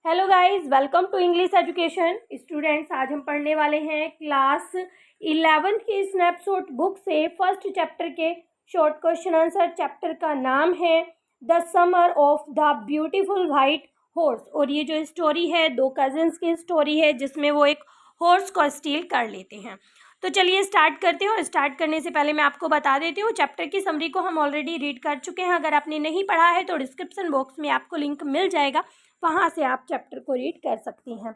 Hello guys, welcome to English education. Students, आज हम पढ़ने वाले हैं क्लास 11th की स्नैपशॉट बुक से फर्स्ट चैप्टर के शॉर्ट क्वेश्चन आंसर। चैप्टर का नाम है the summer of the beautiful white horse. और ये जो स्टोरी है दो कजिन्स की स्टोरी है जिसमें वो एक हॉर्स को स्टील कर लेते हैं। तो चलिए स्टार्ट करते हैं। और स्टार्ट करने से पहले मैं आपको बता देती हूँ, चैप्टर की समरी को हम ऑलरेडी रीड कर चुके हैं। अगर आपने नहीं पढ़ा है तो डिस्क्रिप्शन बॉक्स में आपको लिंक मिल जाएगा, वहाँ से आप चैप्टर को रीड कर सकती हैं।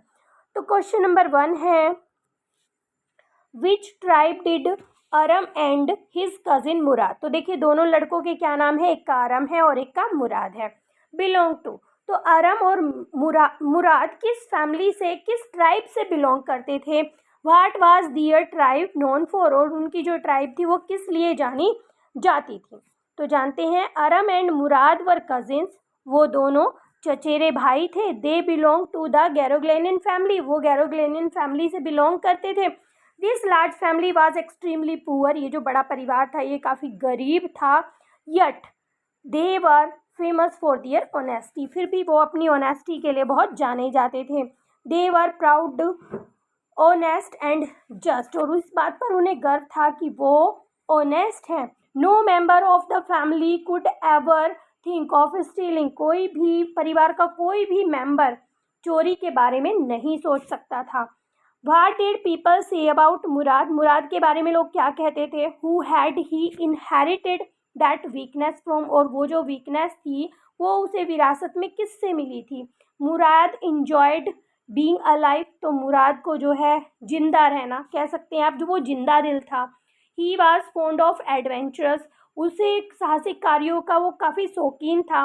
तो क्वेश्चन नंबर 1 है, which tribe did Aram and his cousin Murad. तो देखिए दोनों लड़कों के क्या नाम है, एक का अरम है और एक का मुराद है। बिलोंग टू, तो अरम और मुराद किस फैमिली से, किस ट्राइब से बिलोंग करते थे। What was their tribe known for, और उनकी जो ट्राइब थी वो किस लिए जानी जाती थी। तो जानते हैं अरम एंड मुराद वर कजिन्स, वो दोनों चचेरे भाई थे। They belong to the Garoghlanian family, वो गैरोग्लेनियन फैमिली से बिलोंग करते थे। This large family was extremely poor, ये जो बड़ा परिवार था ये काफ़ी गरीब था। Yet they were famous for their honesty, फिर भी वो अपनी ऑनेस्टी के लिए बहुत जाने जाते थे। दे वर प्राउड ऑनेस्ट एंड जस्ट, और उस बात पर उन्हें गर्व था कि वो ऑनेस्ट हैं। No member of the family could ever think of stealing, कोई भी परिवार का कोई भी मेंबर चोरी के बारे में नहीं सोच सकता था। What did people say about Mourad, Mourad के बारे में लोग क्या कहते थे। Who had he inherited that weakness from, और वो जो वीकनेस थी वो उसे विरासत में किससे मिली थी। मुराद इंजॉयड बीइंग अलाइव, तो मुराद को जो है जिंदा रहना कह सकते हैं आप, जो वो जिंदा दिल था। He was fond of adventurous, उसे साहसिक कार्यों का वो काफ़ी शौकीन था।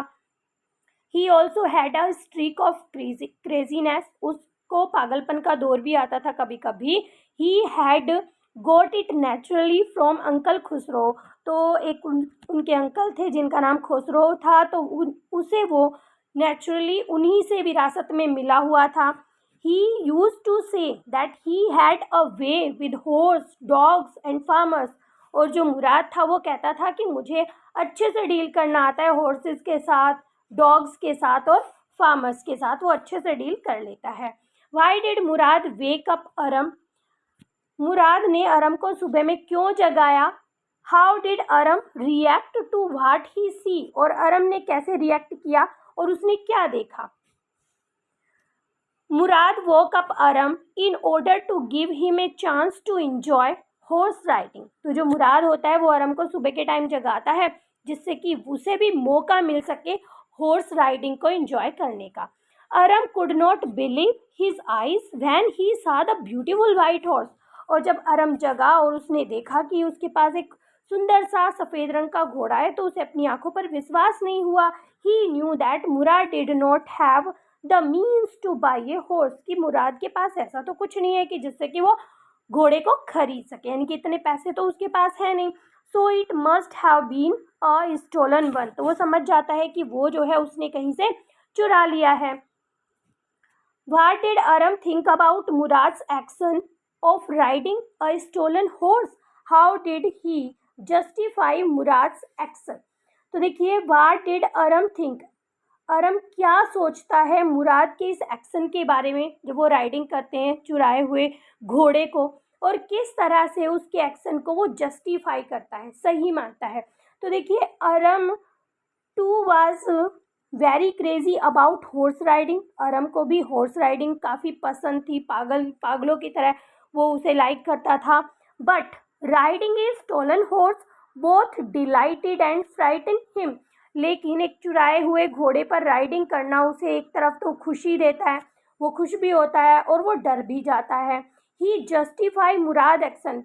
He also had a streak of craziness, उसको पागलपन का दौर भी आता था कभी कभी। He had got it naturally from uncle Khusro, तो एक उनके अंकल थे जिनका नाम खुसरो था, तो उसे वो नेचुरली उन्हीं से विरासत में मिला हुआ था। He used to say that he had a way with horses dogs and farmers, और जो मुराद था वो कहता था कि मुझे अच्छे से डील करना आता है हॉर्सेस के साथ, डॉग्स के साथ और फार्मर्स के साथ, वो अच्छे से डील कर लेता है। Why did Mourad wake up Aram, Mourad ने अरम को सुबह में क्यों जगाया। How did Aram react to what he saw, और अरम ने कैसे रिएक्ट किया और उसने क्या देखा। Mourad woke up Aram in order to give him a chance to enjoy horse riding, तो जो मुराद होता है वो अरम को सुबह के टाइम जगाता है जिससे कि उसे भी मौका मिल सके हॉर्स राइडिंग को एंजॉय करने का। Aram could not believe his eyes when he saw the beautiful white horse, और जब अरम जगा और उसने देखा कि उसके पास एक सुंदर सा सफ़ेद रंग का घोड़ा है तो उसे अपनी आंखों पर विश्वास नहीं हुआ। He knew that Mourad did not have the means to buy a horse, कि मुराद के पास ऐसा तो कुछ नहीं है कि जिससे कि वो घोड़े को खरीद सके, यानी कि इतने पैसे तो उसके पास है नहीं। So it must have been a stolen one, तो वो समझ जाता है कि वो जो है उसने कहीं से चुरा लिया है। What did Aram think about Mourad's action of riding a stolen horse, how did he justify Mourad's action. तो देखिए what did Aram think, Aram क्या सोचता है मुराद के इस एक्शन के बारे में जब वो राइडिंग करते हैं चुराए हुए घोड़े को, और किस तरह से उसके एक्शन को वो जस्टिफाई करता है, सही मानता है। तो देखिए Aram too was very crazy about horse riding, Aram को भी हॉर्स राइडिंग काफ़ी पसंद थी, पागलों की तरह वो उसे लाइक करता था। But riding a stolen horse both delighted and frightened him, लेकिन एक चुराए हुए घोड़े पर राइडिंग करना उसे एक तरफ तो खुशी देता है, वो खुश भी होता है और वो डर भी जाता है। ही जस्टिफाई मुराद एक्शन,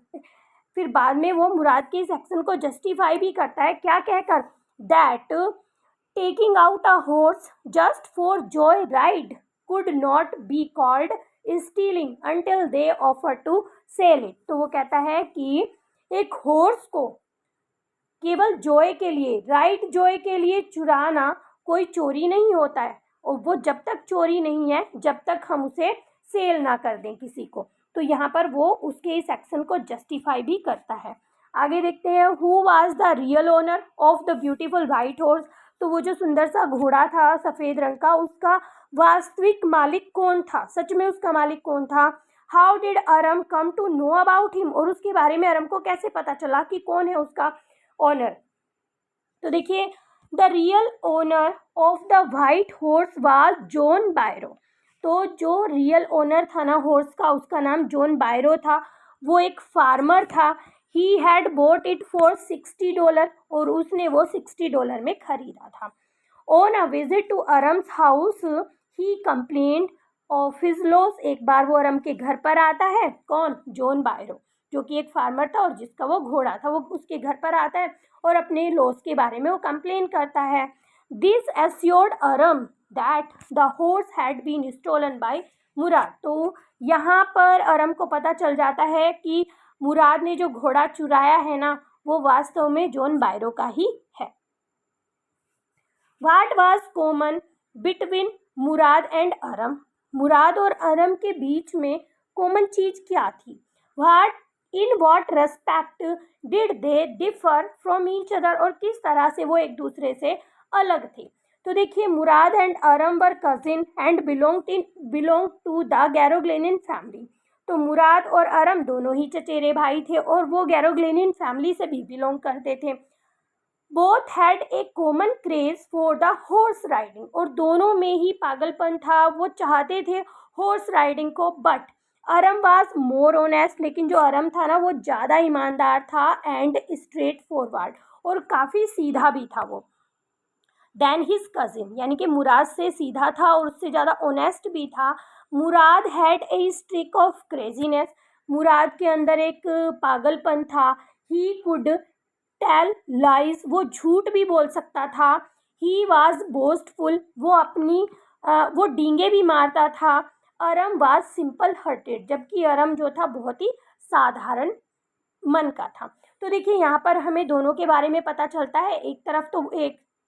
फिर बाद में वो मुराद के इस एक्शन को जस्टिफाई भी करता है, क्या कहकर, that taking out a horse just for joy ride could not be called stealing until they offer to sell it. तो वो कहता है कि एक हॉर्स को केवल जॉय के लिए, राइट जॉय के लिए चुराना कोई चोरी नहीं होता है, और वो जब तक चोरी नहीं है जब तक हम उसे सेल ना कर दें किसी को। तो यहाँ पर वो उसके इस एक्शन को जस्टिफाई भी करता है। आगे देखते हैं, who was the real owner of the beautiful white horse, तो वो जो सुंदर सा घोड़ा था सफ़ेद रंग का, उसका वास्तविक मालिक कौन था, सच में उसका मालिक कौन था। How did Aram come to know about him, और उसके बारे में अरम को कैसे पता चला कि कौन है उसका ओनर। तो देखिए, the real owner of the white horse was John Byro. तो जो रियल ओनर था ना हॉर्स का, उसका नाम जॉन बायरो था। वो एक फार्मर था। He had bought it for $60, और उसने वो $60 में खरीदा था। On a visit to Aram's house he complained of his loss. एक बार वो अरम के घर पर आता है, कौन, जॉन बायरो, जो कि एक फार्मर था और जिसका वो घोड़ा था। वो उसके घर पर आता है और अपने लॉस के बारे में वो कंप्लेन करता है। This assured Aram that the horse had been stolen by Mourad. तो यहाँ पर अरम को पता चल जाता है कि मुराद ने जो घोड़ा चुराया है ना, वो वास्तव में जॉन बायरो का ही है। What was common between Mourad and Aram. Mourad और अरम के बीच में कॉमन चीज क्या थी। In what respect did they differ from each other, और किस तरह से वो एक दूसरे से अलग थे। तो देखिए, Mourad and Aram were cousin and belong to the Garoghlanian family. तो मुराद और अरम दोनों ही चचेरे भाई थे और वो गैरोग्लेनिन फैमिली से भी बिलोंग करते थे। Both had a common craze for the horse riding, और दोनों में ही पागलपन था, वो चाहते थे हॉर्स राइडिंग को। बट अरम वाज मोर ऑनेस्ट, लेकिन जो अरम था ना वो ज़्यादा ईमानदार था, एंड स्ट्रेट फॉरवर्ड, और काफ़ी सीधा भी था वो। देन हिज कजिन, यानी कि मुराद से सीधा था और उससे ज़्यादा ऑनेस्ट भी था। Mourad had a streak of craziness, Mourad के अंदर एक पागलपन था। ही कुड टेल लाइज, वो झूठ भी बोल सकता था। ही वाज बोस्टफुल, वो डींगे भी मारता था। अरम वाज सिंपल हार्टेड, जबकि अरम जो था बहुत ही साधारण मन का था। तो देखिए, यहाँ पर हमें दोनों के बारे में पता चलता है। एक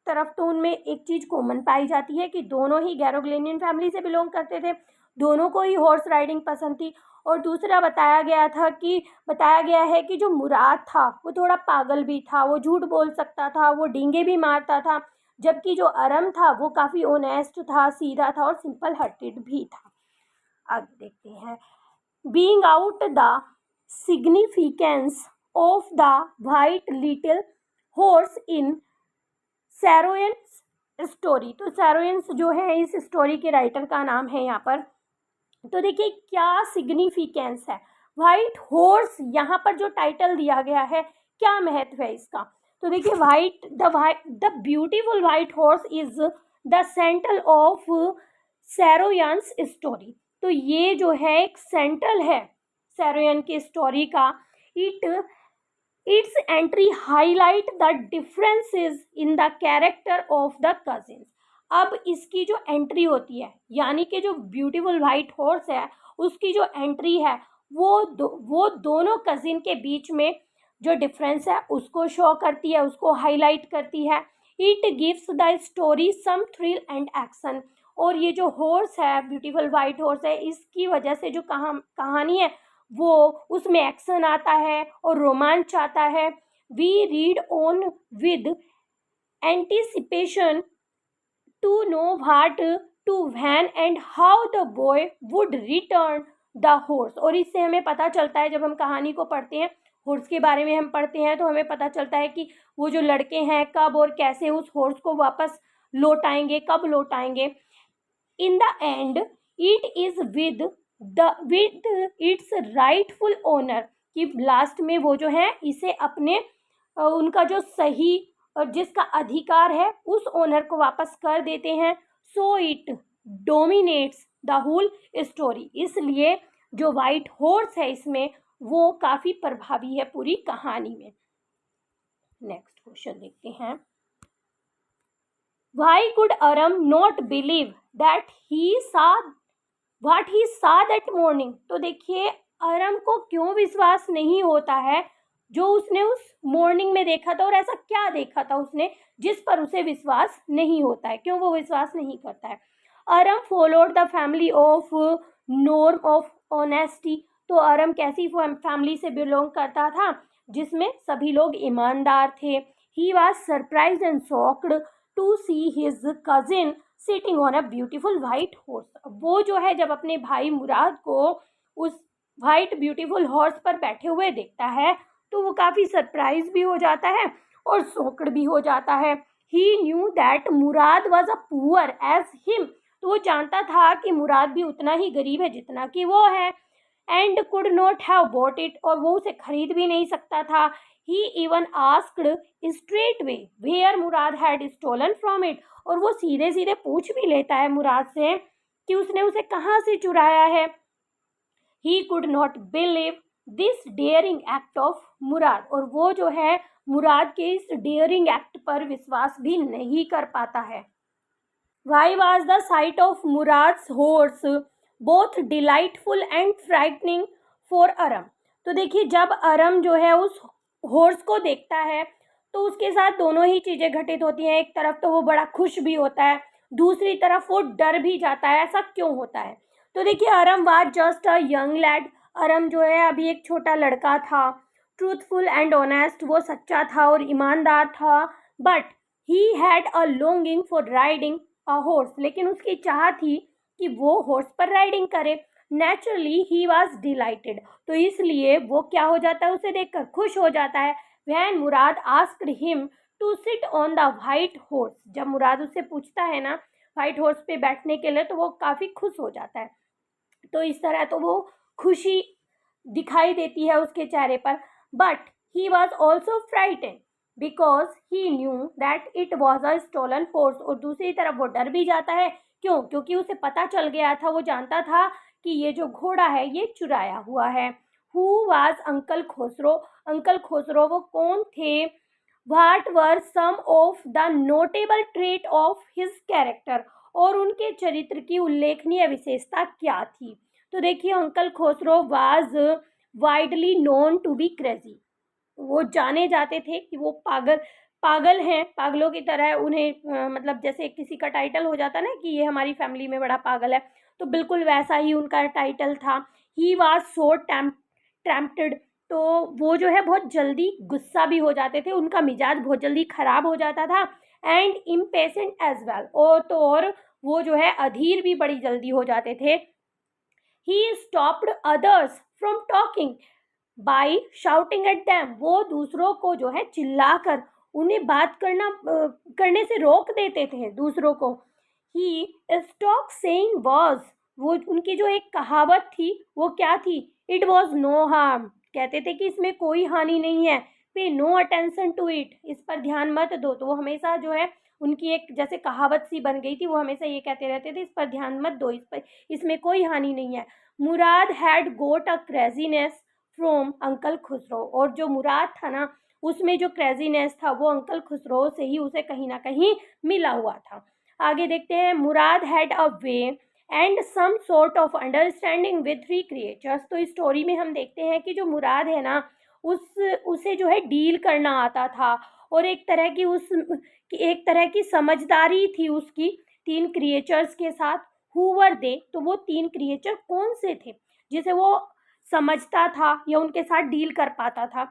तरफ तो उनमें एक चीज़ कॉमन पाई जाती है कि दोनों ही गैरोग्लेनियन फैमिली से बिलोंग करते थे, दोनों को ही हॉर्स राइडिंग पसंद थी। और दूसरा बताया गया है कि जो मुराद था वो थोड़ा पागल भी था, वो झूठ बोल सकता था, वो डींगे भी मारता था, जबकि जो अरम था वो काफ़ी ऑनेस्ट था, सीधा था और सिंपल हार्टेड भी था। आगे देखते हैं। Bring out the significance of the white little horse in Saroyan's story. तो सैरोयंस जो है इस स्टोरी के राइटर का नाम है यहाँ पर। तो देखिए, क्या सिग्निफिकेंस है वाइट हॉर्स, यहाँ पर जो टाइटल दिया गया है, क्या महत्व है इसका। तो देखिए, the beautiful white horse is the central of Saroyan's story. तो ये जो है एक सेंट्रल है सैरोयन की स्टोरी का। It's entry highlight the differences in the character of the cousins. अब इसकी जो एंट्री होती है, यानी कि जो ब्यूटीफुल वाइट हॉर्स है उसकी जो एंट्री है वो दोनों कजिन के बीच में जो डिफरेंस है उसको शो करती है, उसको हाईलाइट करती है। It gives the story some thrill and action. और ये जो हॉर्स है, ब्यूटीफुल वाइट हॉर्स है, इसकी वजह से जो कहानी है वो उसमें एक्शन आता है और रोमांच आता है। We read on with anticipation to know what to when and how the boy would return the horse. और इससे हमें पता चलता है, जब हम कहानी को पढ़ते हैं, हॉर्स के बारे में हम पढ़ते हैं, तो हमें पता चलता है कि वो जो लड़के हैं कब और कैसे उस हॉर्स को वापस लौटाएंगे, कब लौटाएंगे। In the end it is with its rightful owner, कि लास्ट में वो जो है इसे अपने उनका जो सही और जिसका अधिकार है उस ओनर को वापस कर देते हैं। So it dominates the whole story. इसलिए जो वाइट हॉर्स है इसमें वो काफ़ी प्रभावी है पूरी कहानी में। नेक्स्ट क्वेश्चन देखते हैं। Y could अरम not believe that he सा व्हाट ही सा दैट मॉर्निंग। तो देखिए, अरम को क्यों विश्वास नहीं होता है जो उसने उस मॉर्निंग में देखा था, और ऐसा क्या देखा था उसने जिस पर उसे विश्वास नहीं होता है, क्यों वो विश्वास नहीं करता है। Aram followed the family of norm of honesty. तो अरम कैसी फैमिली से बिलोंग करता था, जिसमें सभी लोग ईमानदार थे। He was surprised and shocked to see his cousin sitting on a beautiful white horse. वो जो है जब अपने भाई मुराद को उस वाइट ब्यूटीफुल हॉर्स पर बैठे हुए देखता है तो वो काफ़ी सरप्राइज भी हो जाता है और शॉक्ड भी हो जाता है। He knew that Mourad was a poor as him. तो वो जानता था कि मुराद भी उतना ही गरीब है जितना कि वो है। And could not have bought it, और वो उसे खरीद भी नहीं सकता था। He even asked straight way where Mourad had stolen from it, और वो सीधे सीधे पूछ भी लेता है मुराद से कि उसने उसे कहाँ से चुराया है। He could not believe this daring act of Mourad, और वो जो है मुराद के इस डेयरिंग एक्ट पर विश्वास भी नहीं कर पाता है। Why was the sight of Murad's horse both delightful and frightening for अरम? तो देखिए जब अरम जो है उस हॉर्स को देखता है तो उसके साथ दोनों ही चीज़ें घटित होती हैं। एक तरफ तो वो बड़ा खुश भी होता है, दूसरी तरफ वो डर भी जाता है। ऐसा क्यों होता है? तो देखिए Aram was just a young lad. Aram जो है अभी एक छोटा लड़का था। ट्रूथफुल एंड ऑनेस्ट, वो सच्चा था और ईमानदार था। But he had a longing for riding a horse, लेकिन उसकी चाह थी कि वो हॉर्स पर राइडिंग करे। नेचुरली ही वॉज डिलाइटेड, तो इसलिए वो क्या हो जाता है, उसे देखकर खुश हो जाता है। When Mourad asked him to sit on the white horse, जब मुराद उससे पूछता है ना वाइट हॉर्स पे बैठने के लिए, तो वो काफ़ी खुश हो जाता है। तो इस तरह तो वो खुशी दिखाई देती है उसके चेहरे पर। But he was also frighten because he knew that it was a stolen horse, और दूसरी तरफ वो डर भी जाता है। क्यों? क्योंकि उसे पता चल गया था, वो जानता था कि ये जो घोड़ा है ये चुराया हुआ है। Who was uncle Khosrove? Uncle Khosrove वो कौन थे? What were some of the notable trait of his character, और उनके चरित्र की उल्लेखनीय विशेषता क्या थी? तो देखिए uncle Khosrove was widely known to be crazy. वो जाने जाते थे कि वो पागल पागल हैं, पागलों की तरह उन्हें मतलब जैसे किसी का टाइटल हो जाता ना कि ये हमारी फैमिली में बड़ा पागल है, तो बिल्कुल वैसा ही उनका टाइटल था। ही वाज सो टेम्प्टेड, तो वो जो है बहुत जल्दी गुस्सा भी हो जाते थे, उनका मिजाज बहुत जल्दी खराब हो जाता था। एंड इम्पेशेंट एज वेल, और वो जो है अधीर भी बड़ी जल्दी हो जाते थे। He stopped others from talking by shouting at them, वो दूसरों को जो है चिल्लाकर उन्हें बात करने से रोक देते थे दूसरों को। ही स्टॉप सेइंग वॉज, वो उनकी जो एक कहावत थी वो क्या थी? इट वॉज नो हार्म, कहते थे कि इसमें कोई हानि नहीं है। पे नो अटेंशन टू इट, इस पर ध्यान मत दो। तो वो हमेशा जो है उनकी एक जैसे कहावत सी बन गई थी, वो हमेशा ये कहते रहते थे इस पर ध्यान मत दो, इस पर इसमें कोई हानि नहीं है। Mourad had got a craziness from uncle Khosrove, और जो मुराद था ना उसमें जो क्रेजीनेस था वो अंकल खुसरो से ही उसे कहीं ना कहीं मिला हुआ था। आगे देखते हैं। Mourad had a way and some sort of understanding with three creatures. तो इस स्टोरी में हम देखते हैं कि जो मुराद है ना उसे जो है डील करना आता था, और एक तरह की समझदारी थी उसकी तीन क्रिएचर्स के साथ। हु वर दे? तो वो तीन क्रिएचर कौन से थे जिसे वो समझता था या उनके साथ डील कर पाता था?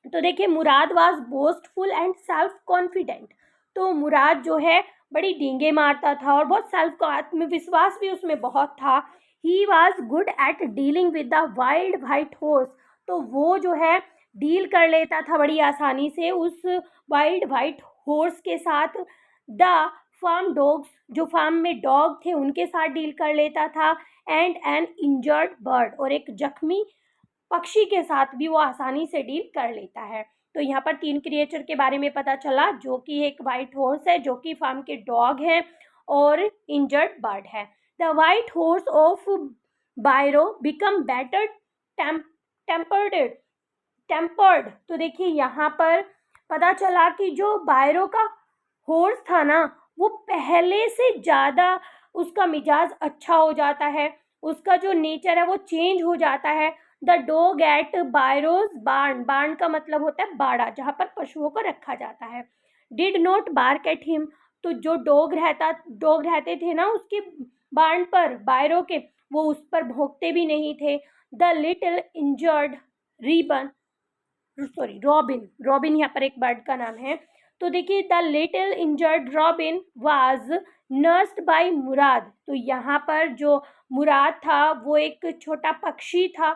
तो देखिए Mourad was boastful and self confident. तो मुराद जो है बड़ी डींगे मारता था और बहुत सेल्फ आत्मविश्वास भी उसमें बहुत था। He was good at dealing with the wild white horse, तो वो जो है डील कर लेता था बड़ी आसानी से उस वाइल्ड वाइट हॉर्स के साथ। द फार्म डॉग्स, जो फार्म में डॉग थे उनके साथ डील कर लेता था। एंड एन इंजर्ड बर्ड, और एक जख्मी पक्षी के साथ भी वो आसानी से डील कर लेता है। तो यहाँ पर तीन क्रिएचर के बारे में पता चला, जो कि एक वाइट हॉर्स है, जो कि फार्म के डॉग हैं, और इंजर्ड बर्ड है। The white horse of बायरो become better tempered tempered. तो देखिए यहाँ पर पता चला कि जो बायरो का हॉर्स था ना वो पहले से ज़्यादा उसका मिजाज अच्छा हो जाता है, उसका जो नेचर है वो चेंज हो जाता है। द डॉग एट बायरोज बार्न, बार्न का मतलब होता है बाड़ा, जहाँ पर पशुओं को रखा जाता है। Did not bark at him, तो जो डॉग रहते थे ना उसके बार्न पर बायरो के, वो उस पर भौंकते भी नहीं थे। The little injured robin, robin यहाँ पर एक बर्ड का नाम है। तो देखिए the little injured robin was nursed by Mourad. तो यहाँ पर जो मुराद था वो एक छोटा पक्षी था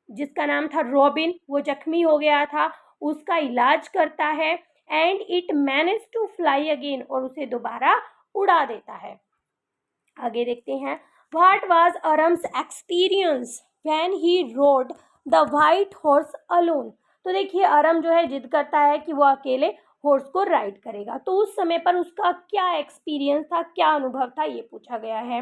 जिसका नाम था रॉबिन, वो जख्मी हो गया था, उसका इलाज करता है and it manage to fly again, और उसे दोबारा उड़ा देता है। आगे देखते हैं, what was Aram's experience when he rode the white horse alone. तो देखिए अरम जो है जिद करता है कि वो अकेले हॉर्स को राइड करेगा, तो उस समय पर उसका क्या एक्सपीरियंस था, क्या अनुभव था, ये पूछा गया है।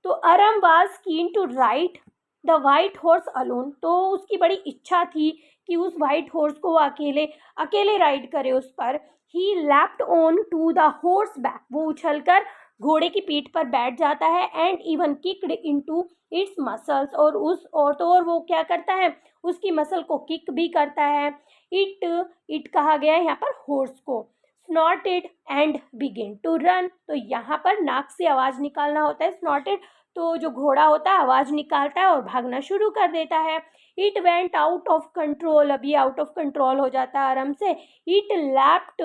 तो Aram was keen to ride the white horse alone. तो उसकी बड़ी इच्छा थी कि उस वाइट हॉर्स को वो अकेले अकेले राइड करे उस पर। He leaped on to the horse back, वो उछलकर घोड़े की पीठ पर बैठ जाता है and even kicked into its muscles, और वो क्या करता है, उसकी मसल को किक भी करता है। इट कहा गया है यहाँ पर हॉर्स को। Snorted and begin to run, तो यहाँ पर नाक से आवाज निकालना होता है स्नॉटेड, तो जो घोड़ा होता है आवाज निकालता है और भागना शुरू कर देता है। It went out of control, अभी आउट ऑफ कंट्रोल हो जाता है आराम से। It leaped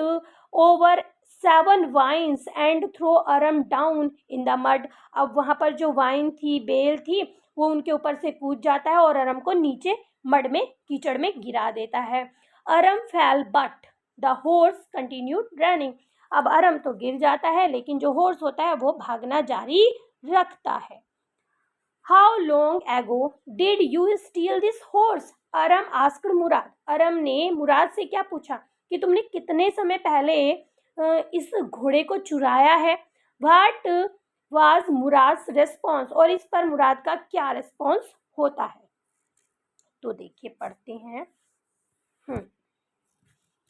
over 7 vines and throw Aram down in the mud. अब वहाँ पर जो वाइन थी, बेल थी, वो उनके ऊपर से कूद जाता है और अरम को नीचे मड में, कीचड़ में गिरा देता है। Aram fell but the horse continued running. अब अरम तो गिर जाता है लेकिन जो हॉर्स होता है वो भागना जारी रखता है। How long ago did you steal this horse, Aram asked Mourad. Aram ने मुराद से क्या पूछा कि तुमने कितने समय पहले इस घोड़े को चुराया है। व्हाट वाज मुराद रेस्पॉन्स, और इस पर मुराद का क्या रेस्पॉन्स होता है। तो देखिए पढ़ते हैं।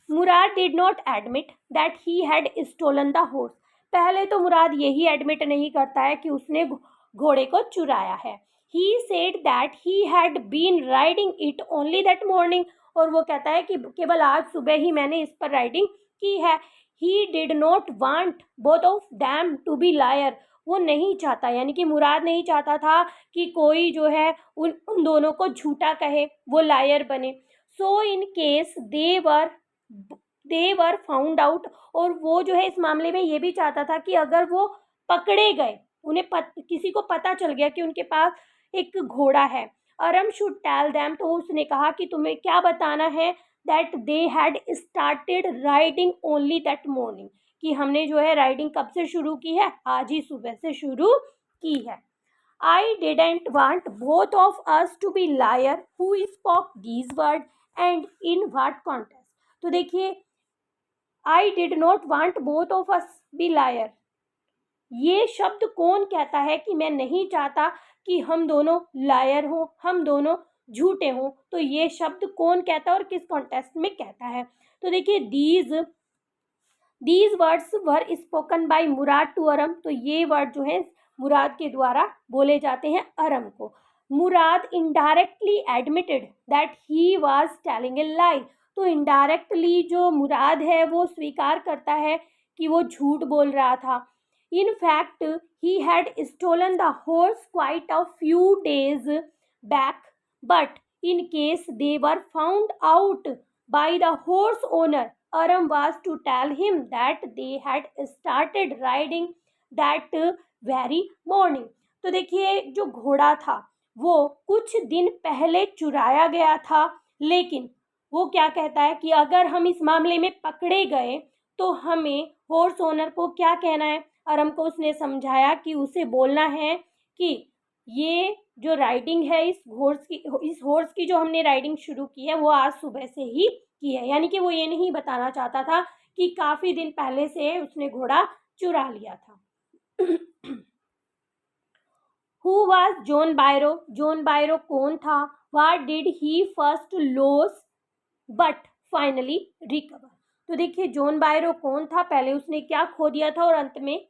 Mourad did not admit that he had stolen the horse. पहले तो मुराद यही एडमिट नहीं करता है कि उसने घोड़े को चुराया है। He said that he had been riding it only that morning, और वो कहता है कि केवल आज सुबह ही मैंने इस पर राइडिंग की है। He did not want both of them to be liar, वो नहीं चाहता, यानी कि मुराद नहीं चाहता था कि कोई जो है उन दोनों को झूठा कहे, वो लायर बने। So in case they were found out, और वो जो है इस मामले में ये भी चाहता था कि अगर वो पकड़े गए, उन्हें किसी को पता चल गया कि उनके पास एक घोड़ा है, अरम शुड टेल दैम, तो उसने कहा कि तुम्हें क्या बताना है, that they had started riding only that morning, कि हमने जो है राइडिंग कब से शुरू की है, आज ही सुबह से शुरू की है। I didn't want both of us to be liar who spoke these words and in what context। तो देखिए I did not want both of us be liar, ये शब्द कौन कहता है कि मैं नहीं चाहता कि हम दोनों लायर हो, हम दोनों झूठे हों। तो ये शब्द कौन कहता है और किस कॉन्टेक्स्ट में कहता है। तो देखिए these words were spoken by Mourad to Aram, तो ये वर्ड जो है मुराद के द्वारा बोले जाते हैं अरम को। Mourad indirectly admitted that he was telling a lie, तो इनडायरेक्टली जो मुराद है वो स्वीकार करता है कि वो झूठ बोल रहा था। In fact he had stolen the horse quite a few days back, but in case they were found out by the horse owner, Aram was to tell him that they had started riding that very morning। तो देखिए जो घोड़ा था वो कुछ दिन पहले चुराया गया था, लेकिन वो क्या कहता है कि अगर हम इस मामले में पकड़े गए तो हमें हॉर्स ओनर को क्या कहना है। अरम को उसने समझाया कि उसे बोलना है कि ये जो राइडिंग है इस हॉर्स की जो हमने राइडिंग शुरू की है वो आज सुबह से ही की है, यानी कि वो ये नहीं बताना चाहता था कि काफ़ी दिन पहले से उसने घोड़ा चुरा लिया था। Who was John Byro, John Byro कौन था। What did he first loss but finally recover, तो देखिए जॉन बायरो कौन था, पहले उसने क्या खो दिया था और अंत में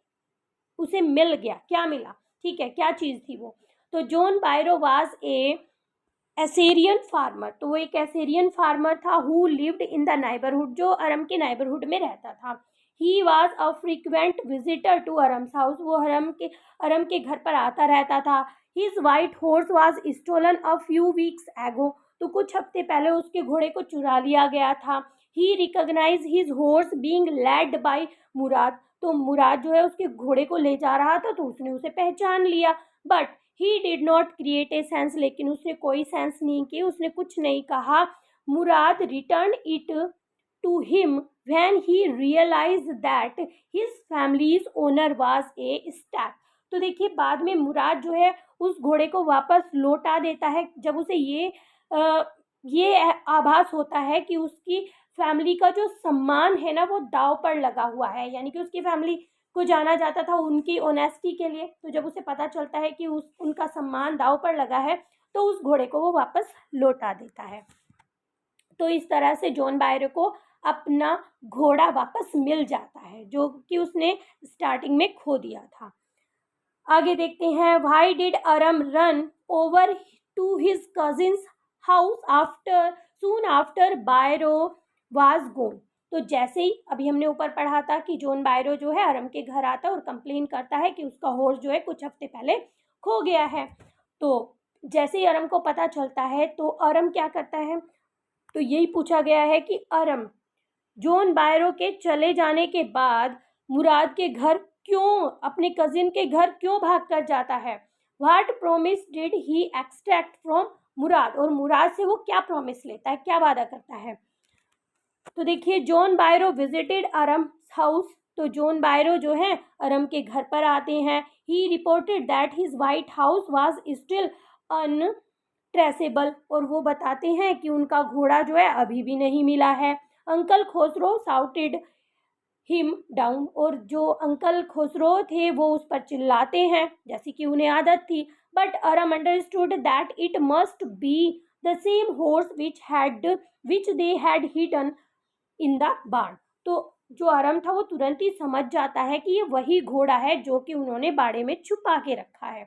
उसे मिल गया, क्या मिला, ठीक है, क्या चीज़ थी वो। तो John Byro was a Assyrian farmer, तो वो एक एसेरियन फार्मर था who lived in the neighbourhood, जो अरम के नाइबरहुड में रहता था। He was a frequent visitor to Aram's house, वो अरम के घर पर आता रहता था। His white horse was stolen a few weeks ago, तो कुछ हफ्ते पहले उसके घोड़े को चुरा लिया गया था। He recognise his horse being led by Mourad. तो मुराद जो है उसके घोड़े को ले जा रहा था, तो उसने उसे पहचान लिया। But he did not create a sense, लेकिन उसने कोई सेंस नहीं की, उसने कुछ नहीं कहा। Mourad return it to him when he realise that his family's owner was a stag. तो देखिए बाद में मुराद जो है उस घोड़े को वापस लौटा देता है, जब उसे ये आभास होता है कि उसकी फैमिली का जो सम्मान है ना वो दांव पर लगा हुआ है, यानी कि उसकी फैमिली को जाना जाता था उनकी ऑनेस्टी के लिए। तो जब उसे पता चलता है कि उनका सम्मान दांव पर लगा है, तो उस घोड़े को वो वापस लौटा देता है। तो इस तरह से जॉन बायरो को अपना घोड़ा वापस मिल जाता है, जो कि उसने स्टार्टिंग में खो दिया था। आगे देखते हैं, why did Aram run over to his cousin's house after soon after Byro was gone. तो जैसे ही अभी हमने ऊपर पढ़ा था कि जॉन बायरो जो है अरम के घर आता है और कंप्लेन करता है कि उसका हॉर्स जो है कुछ हफ्ते पहले खो गया है। तो जैसे ही अरम को पता चलता है तो अरम क्या करता है, तो यही पूछा गया है कि अरम जॉन बायरो के चले जाने के बाद मुराद के घर क्यों, अपने कजिन के घर क्यों भाग कर जाता है। What promise did he extract from Mourad, और मुराद से वो क्या प्रॉमिस लेता है, क्या वादा करता है। तो देखिए John Byro visited Aram house. तो जॉन बायरो जो है अरम के घर पर आते हैं। He reported that his white house was still untraceable, और वो बताते हैं कि उनका घोड़ा जो है अभी भी नहीं मिला है। अंकल खोसरो साउटेड हिम डाउन, और जो अंकल खुसरो थे वो उस पर चिल्लाते हैं जैसे कि उन्हें आदत थी। But अरम understood that it must be the same horse which they had hidden in the बाड़। तो जो अरम था वो तुरंत ही समझ जाता है कि ये वही घोड़ा है जो कि उन्होंने बाड़े में छुपा के रखा है।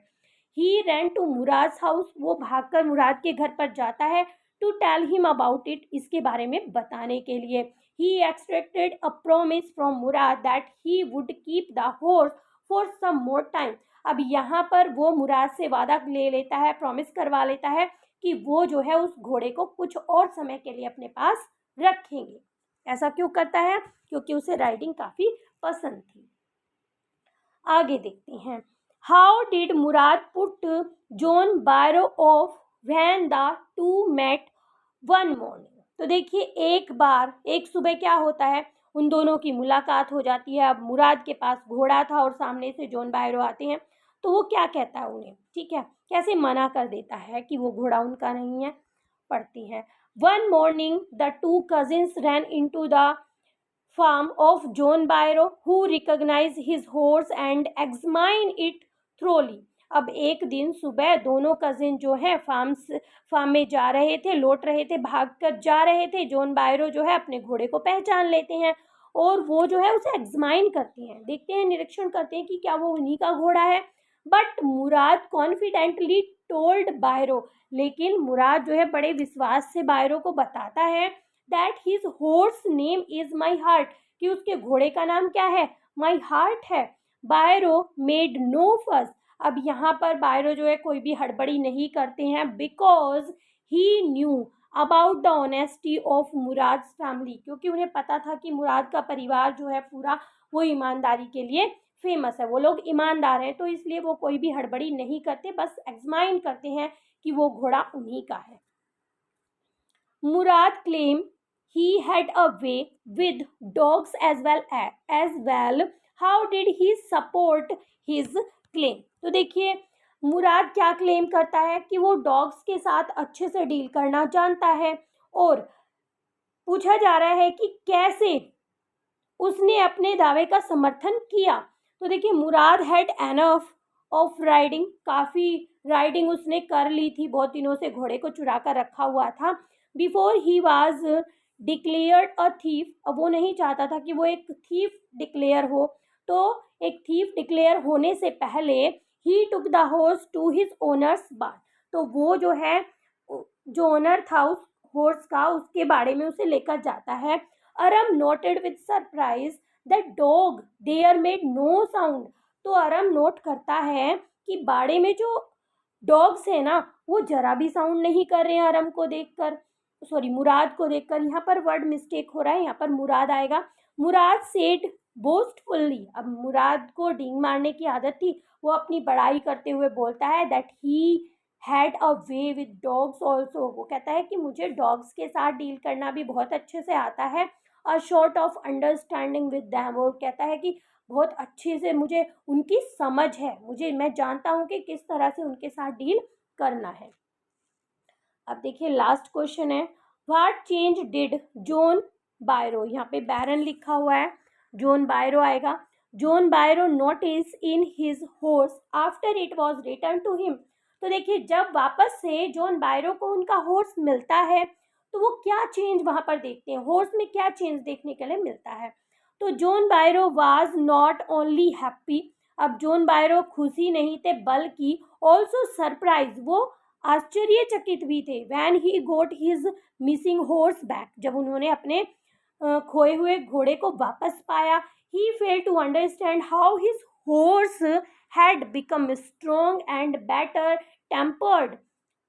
ही रैन टू मुराद हाउस, वो भागकर मुराद के घर पर जाता है। To tell him about it, इसके बारे में बताने के लिए। He expected a promise from Mourad that he would keep the horse for some more time. अब यहाँ पर वो मुराद से वादा ले लेता है, प्रॉमिस करवा लेता है कि वो जो है उस घोड़े को कुछ और समय के लिए अपने पास रखेंगे। ऐसा क्यों करता है, क्योंकि उसे राइडिंग काफ़ी पसंद थी। आगे देखते हैं, how did Mourad put John Byro off when the two met one morning. तो देखिए एक सुबह क्या होता है, उन दोनों की मुलाकात हो जाती है। अब मुराद के पास घोड़ा था और सामने से जॉन बायरो आते हैं, तो वो क्या कहता है उन्हें, ठीक है, कैसे मना कर देता है कि वो घोड़ा उनका नहीं है। पढ़ती है, one morning the two cousins ran into the farm of John Byro, who recognized his horse and examined it thoroughly। अब एक दिन सुबह दोनों कजिन जो है फार्म में जा रहे थे, लौट रहे थे, भागकर जा रहे थे। जॉन बायरो जो है अपने घोड़े को पहचान लेते हैं और वो जो है उसे एग्जामाइन करते हैं, देखते हैं, निरीक्षण करते हैं कि क्या वो उन्हीं का घोड़ा है। बट मुराद कॉन्फिडेंटली टोल्ड बायरो, लेकिन मुराद जो है बड़े विश्वास से बायरो को बताता है that his horse name is my heart, कि उसके घोड़े का नाम क्या है, माई हार्ट है। बायरो मेड नो फस, अब यहाँ पर बायरो जो है कोई भी हड़बड़ी नहीं करते हैं, because he knew about the honesty of Murad family, क्योंकि उन्हें पता था कि मुराद का परिवार जो है पूरा वो ईमानदारी के लिए फेमस है, वो लोग ईमानदार हैं, तो इसलिए वो कोई भी हड़बड़ी नहीं करते, बस एग्जामाइन करते हैं कि वो घोड़ा उन्हीं का है। मुराद claim he had a way with dogs as well. How did he support his claim? तो देखिए मुराद क्या क्लेम करता है कि वो डॉग्स के साथ अच्छे से डील करना जानता है, और पूछा जा रहा है कि कैसे उसने अपने दावे का समर्थन किया। तो देखिए मुराद हैड एनफ ऑफ राइडिंग, काफ़ी राइडिंग उसने कर ली थी, बहुत दिनों से घोड़े को चुरा कर रखा हुआ था। Before he was declared a thief, अब वो नहीं चाहता था कि वो एक थीफ डिक्लेयर हो, तो एक थीफ डिक्लेयर होने से पहले he took the horse to his owner's barn, तो वो जो है जो ओनर था उस हॉर्स का, उसके बारे में उसे लेकर जाता है। Aram noted with surprise that dog there made no sound, तो अरम नोट करता है कि बाड़े में जो डॉग्स है ना वो जरा भी साउंड नहीं कर रहे हैं अरम को देखकर। सॉरी मुराद को देखकर, यहाँ पर वर्ड मिस्टेक हो रहा है, यहाँ पर मुराद आएगा। मुराद सेड बोस्टफुल्ली, अब मुराद को डींग मारने की आदत थी, वो अपनी बड़ाई करते हुए बोलता है that he had a way with dogs also, वो कहता है कि मुझे डॉग्स के साथ डील करना भी बहुत अच्छे से आता है। A short of understanding with them, वो कहता है कि बहुत अच्छे से मुझे उनकी समझ है, मैं जानता हूँ कि किस तरह से उनके साथ डील करना है। अब देखिए लास्ट क्वेश्चन है, what change did John Byro, यहाँ पे बैरन लिखा हुआ है, जॉन बायरो आएगा। John Byro notice in his horse after it was return to him, तो देखिए जब वापस से जॉन बायरो को उनका हॉर्स मिलता है तो वो क्या चेंज वहाँ पर देखते हैं, हॉर्स में क्या चेंज देखने के लिए मिलता है। तो John Byro was not only happy, अब जॉन बायरो खुशी नहीं थे बल्कि ऑल्सो सरप्राइज, वो आश्चर्यचकित भी थे। When he got his missing horse back, जब उन्होंने अपने खोए हुए घोड़े को वापस पाया। He fail to understand how his horse had become strong and better tempered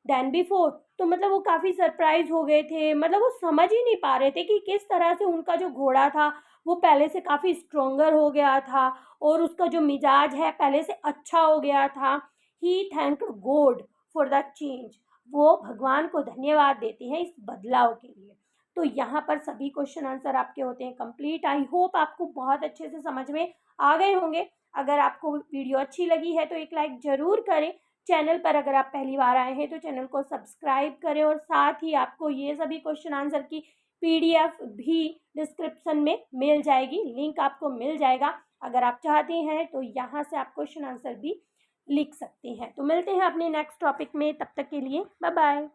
than before, तो मतलब वो काफ़ी सरप्राइज हो गए थे, मतलब वो समझ ही नहीं पा रहे थे कि किस तरह से उनका जो घोड़ा था वो पहले से काफ़ी स्ट्रोंगर हो गया था और उसका जो मिजाज है पहले से अच्छा हो गया था। He thanked God for the change, वो भगवान को धन्यवाद देते हैं इस बदलाव के लिए। तो यहाँ पर सभी क्वेश्चन आंसर आपके होते हैं कंप्लीट। आई होप आपको बहुत अच्छे से समझ में आ गए होंगे। अगर आपको वीडियो अच्छी लगी है तो एक लाइक ज़रूर करें। चैनल पर अगर आप पहली बार आए हैं तो चैनल को सब्सक्राइब करें और साथ ही आपको ये सभी क्वेश्चन आंसर की PDF भी डिस्क्रिप्शन में मिल जाएगी, लिंक आपको मिल जाएगा। अगर आप चाहते हैं तो यहाँ से आप क्वेश्चन आंसर भी लिख सकते हैं। तो मिलते हैं अपने नेक्स्ट टॉपिक में, तब तक के लिए बाय बाय।